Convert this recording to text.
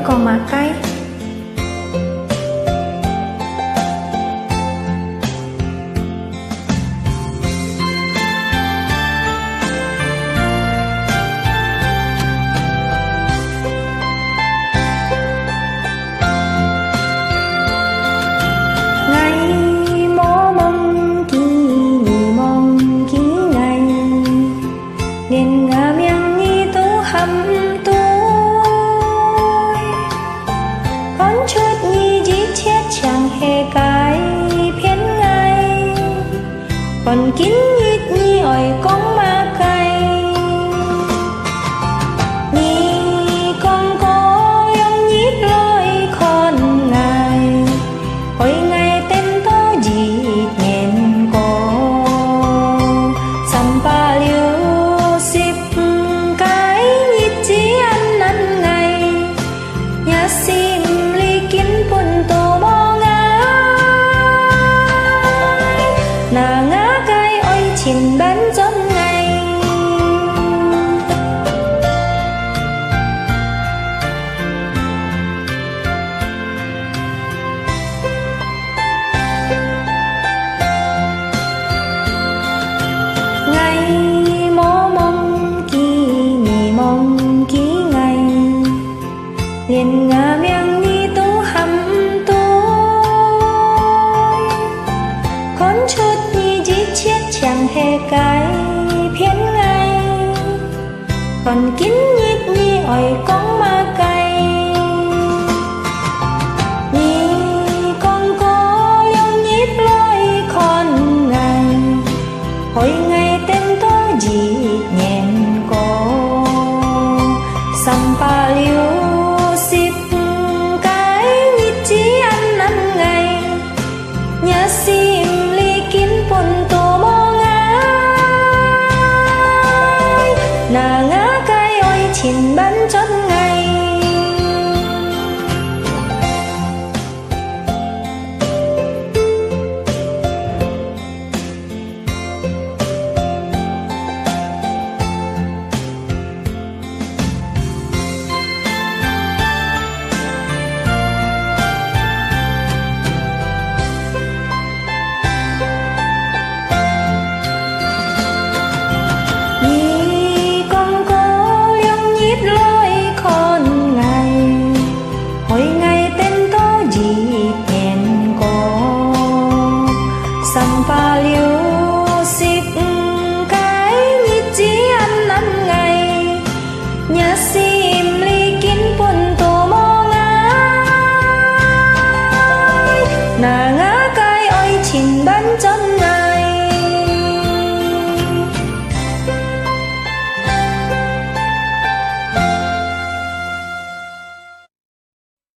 con ma cái. Nên ngà miệng nhi tu hâm tôi con chút nhi dĩ chết chẳng hề cái phiến ngay còn kín nhít nhi ỏi con ma cay nhi con có yong nhít lối con ngài hồi ngày tên to dịt nghẹn có sampa liu sim li kín pun tô mò ngái nà ngã cái ôi chín bán chốn ngày ngày mô mong kỳ nhì mong ký ngày liền ngà miệng nhi tu hâm tôi con chút nhi dĩ chết chẳng hề cái phiến ngay còn kín nhít nhi ỏi con ma cay nhi con có yong nhít lối con ngày hồi ngày tên tôi dịt nhẹn có sampa liu sim li kín pun tô mò ngái nà ngã cái ôi chín bán chốn ngày sampa liu xịp cái nhít chỉ ăn năm ngày nhà sim li kín pun tô mò ngái nà ngã cái ôi chín bán chốn ngày.